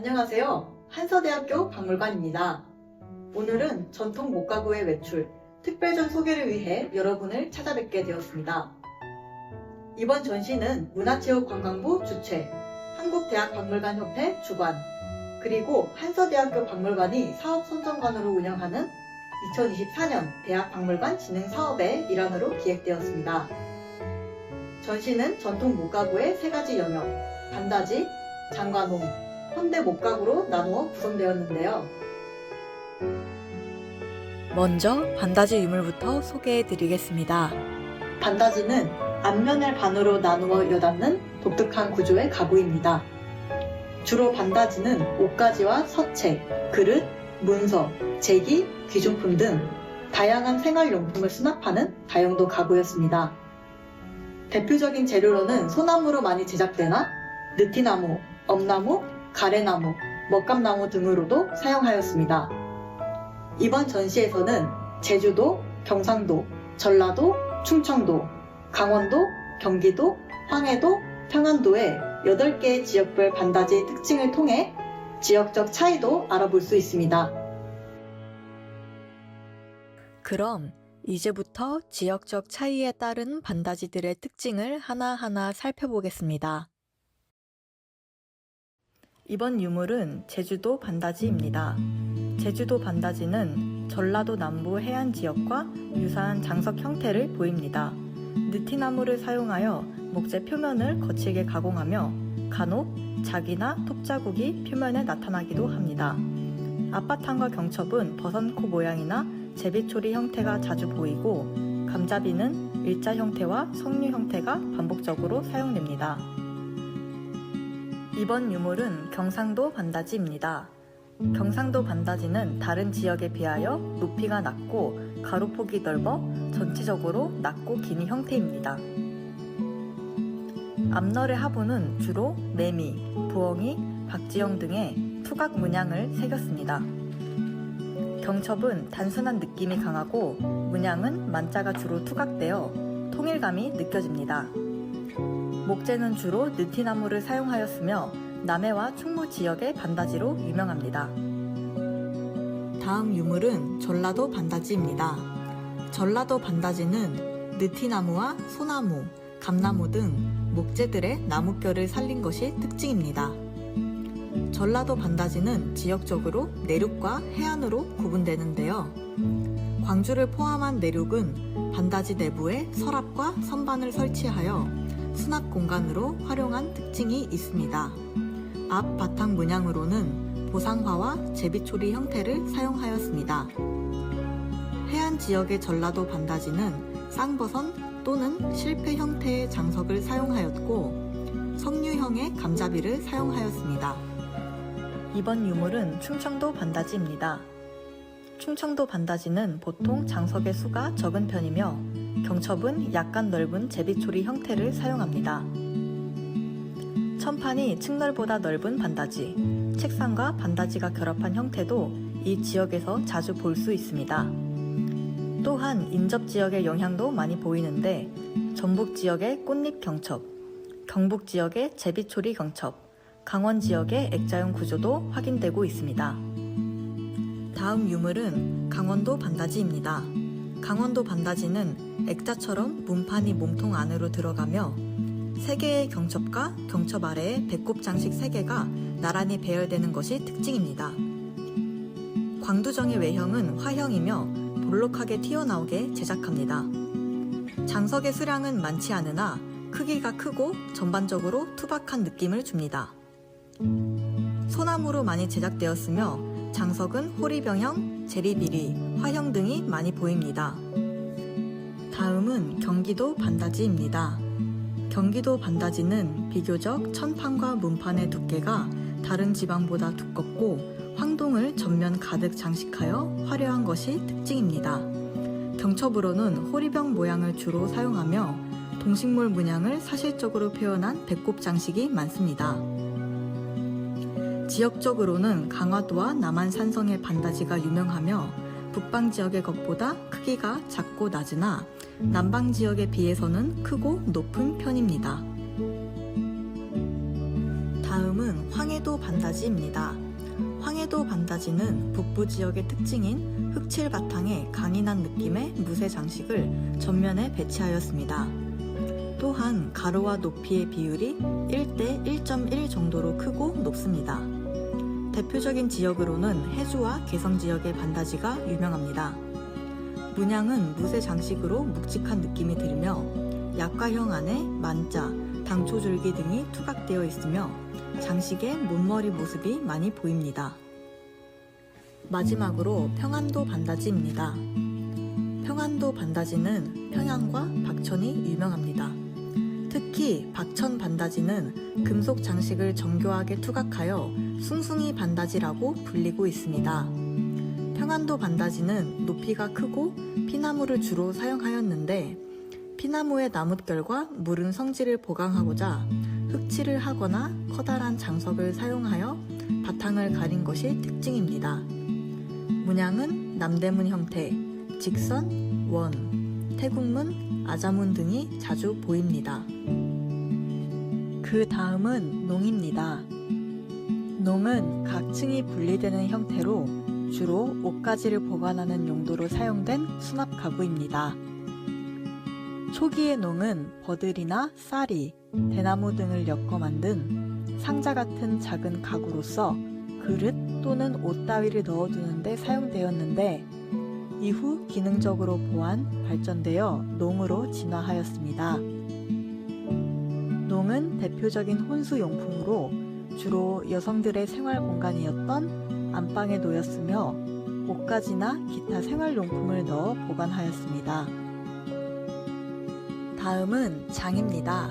안녕하세요. 한서대학교 박물관입니다. 오늘은 전통 목가구의 외출, 특별전 소개를 위해 여러분을 찾아뵙게 되었습니다. 이번 전시는 문화체육관광부 주최, 한국대학박물관협회 주관, 그리고 한서대학교 박물관이 사업선정관으로 운영하는 2024년 대학박물관 진흥사업의 일환으로 기획되었습니다. 전시는 전통 목가구의 3가지 영역, 반다지, 장관홍, 현대 목가구로 나누어 구성되었는데요. 먼저 반다지 유물부터 소개해드리겠습니다. 반다지는 앞면을 반으로 나누어 여닫는 독특한 구조의 가구입니다. 주로 반다지는 옷가지와 서체, 그릇, 문서, 제기, 귀중품 등 다양한 생활용품을 수납하는 다용도 가구였습니다. 대표적인 재료로는 소나무로 많이 제작되나 느티나무, 엄나무, 가래나무, 먹감나무 등으로도 사용하였습니다. 이번 전시에서는 제주도, 경상도, 전라도, 충청도, 강원도, 경기도, 황해도, 평안도의 8개의 지역별 반다지의 특징을 통해 지역적 차이도 알아볼 수 있습니다. 그럼 이제부터 지역적 차이에 따른 반다지들의 특징을 하나하나 살펴보겠습니다. 이번 유물은 제주도 반다지입니다. 제주도 반다지는 전라도 남부 해안 지역과 유사한 장석 형태를 보입니다. 느티나무를 사용하여 목재 표면을 거칠게 가공하며 간혹 작이나 톱자국이 표면에 나타나기도 합니다. 앞바탕과 경첩은 버선코 모양이나 제비초리 형태가 자주 보이고 감자비는 일자 형태와 석류 형태가 반복적으로 사용됩니다. 이번 유물은 경상도 반다지입니다. 경상도 반다지는 다른 지역에 비하여 높이가 낮고 가로폭이 넓어 전체적으로 낮고 긴 형태입니다. 앞널의 하부는 주로 매미, 부엉이, 박지영 등의 투각 문양을 새겼습니다. 경첩은 단순한 느낌이 강하고 문양은 만자가 주로 투각되어 통일감이 느껴집니다. 목재는 주로 느티나무를 사용하였으며 남해와 충무 지역의 반다지로 유명합니다. 다음 유물은 전라도 반다지입니다. 전라도 반다지는 느티나무와 소나무, 감나무 등 목재들의 나뭇결을 살린 것이 특징입니다. 전라도 반다지는 지역적으로 내륙과 해안으로 구분되는데요. 광주를 포함한 내륙은 반다지 내부에 서랍과 선반을 설치하여 수납 공간으로 활용한 특징이 있습니다. 앞 바탕 문양으로는 보상화와 제비초리 형태를 사용하였습니다. 해안 지역의 전라도 반다지는 쌍버선 또는 실패 형태의 장석을 사용하였고 석류형의 감자비를 사용하였습니다. 이번 유물은 충청도 반다지입니다. 충청도 반다지는 보통 장석의 수가 적은 편이며 경첩은 약간 넓은 제비초리 형태를 사용합니다. 천판이 층널보다 넓은 반다지, 책상과 반다지가 결합한 형태도 이 지역에서 자주 볼 수 있습니다. 또한 인접 지역의 영향도 많이 보이는데 전북 지역의 꽃잎 경첩, 경북 지역의 제비초리 경첩, 강원 지역의 액자형 구조도 확인되고 있습니다. 다음 유물은 강원도 반다지입니다. 강원도 반다지는 액자처럼 문판이 몸통 안으로 들어가며 3개의 경첩과 경첩 아래에 배꼽 장식 3개가 나란히 배열되는 것이 특징입니다. 광두정의 외형은 화형이며 볼록하게 튀어나오게 제작합니다. 장석의 수량은 많지 않으나 크기가 크고 전반적으로 투박한 느낌을 줍니다. 소나무로 많이 제작되었으며 장석은 호리병형, 제리비리, 화형 등이 많이 보입니다. 다음은 경기도 반다지입니다. 경기도 반다지는 비교적 천판과 문판의 두께가 다른 지방보다 두껍고 황동을 전면 가득 장식하여 화려한 것이 특징입니다. 경첩으로는 호리병 모양을 주로 사용하며 동식물 문양을 사실적으로 표현한 배꼽 장식이 많습니다. 지역적으로는 강화도와 남한 산성의 반다지가 유명하며 북방 지역의 것보다 크기가 작고 낮으나 남방 지역에 비해서는 크고 높은 편입니다. 다음은 황해도 반다지입니다. 황해도 반다지는 북부 지역의 특징인 흑칠 바탕에 강인한 느낌의 무쇠 장식을 전면에 배치하였습니다. 또한 가로와 높이의 비율이 1대 1.1 정도로 크고 높습니다. 대표적인 지역으로는 해주와 개성 지역의 반다지가 유명합니다. 문양은 무쇠 장식으로 묵직한 느낌이 들며 약과형 안에 만자, 당초줄기 등이 투각되어 있으며 장식의 못머리 모습이 많이 보입니다. 마지막으로 평안도 반다지입니다. 평안도 반다지는 평양과 박천이 유명합니다. 특히 박천 반다지는 금속 장식을 정교하게 투각하여 숭숭이 반다지라고 불리고 있습니다. 평안도 반다지는 높이가 크고 피나무를 주로 사용하였는데 피나무의 나뭇결과 무른 성질을 보강하고자 흑칠을 하거나 커다란 장석을 사용하여 바탕을 가린 것이 특징입니다. 문양은 남대문 형태, 직선, 원, 태국문, 아자문 등이 자주 보입니다. 그 다음은 농입니다. 농은 각 층이 분리되는 형태로 주로 옷가지를 보관하는 용도로 사용된 수납 가구입니다. 초기의 농은 버들이나 쌀이, 대나무 등을 엮어 만든 상자 같은 작은 가구로서 그릇 또는 옷 따위를 넣어두는 데 사용되었는데 이후 기능적으로 보완, 발전되어 농으로 진화하였습니다. 농은 대표적인 혼수용품으로 주로 여성들의 생활 공간이었던 안방에 놓였으며 옷가지나 기타 생활용품을 넣어 보관하였습니다. 다음은 장입니다.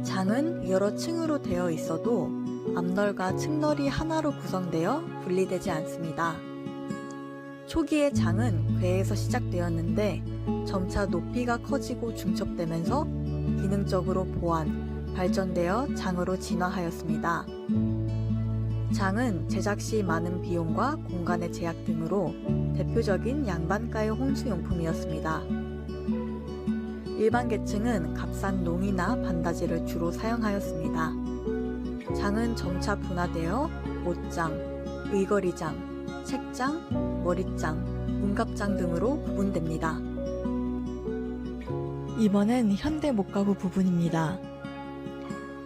장은 여러 층으로 되어 있어도 앞널과 층널이 하나로 구성되어 분리되지 않습니다. 초기의 장은 궤에서 시작되었는데 점차 높이가 커지고 중첩되면서 기능적으로 보완, 발전되어 장으로 진화하였습니다. 장은 제작 시 많은 비용과 공간의 제약 등으로 대표적인 양반가의 혼수용품이었습니다. 일반 계층은 값싼 농이나 반다지를 주로 사용하였습니다. 장은 점차 분화되어 옷장, 의거리장, 책장, 머리장, 운갑장 등으로 구분됩니다. 이번엔 현대 목가구 부분입니다.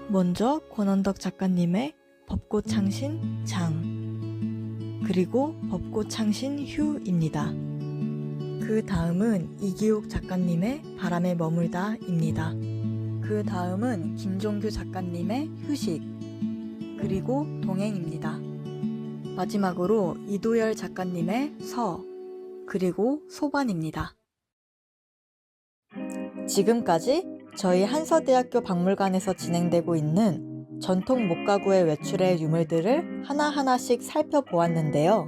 먼저 권원덕 작가님의 벚꽃창신 장, 그리고 벚꽃창신 휴입니다. 그 다음은 이기욱 작가님의 바람에 머물다입니다. 그 다음은 김종규 작가님의 휴식, 그리고 동행입니다. 마지막으로 이도열 작가님의 서, 그리고 소반입니다. 지금까지 저희 한서대학교 박물관에서 진행되고 있는 전통 목가구의 외출의 유물들을 하나하나씩 살펴보았는데요.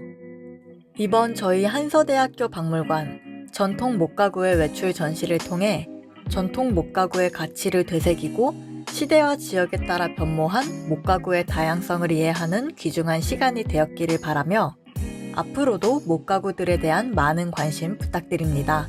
이번 저희 한서대학교 박물관 전통 목가구의 외출 전시를 통해 전통 목가구의 가치를 되새기고 시대와 지역에 따라 변모한 목가구의 다양성을 이해하는 귀중한 시간이 되었기를 바라며 앞으로도 목가구들에 대한 많은 관심 부탁드립니다.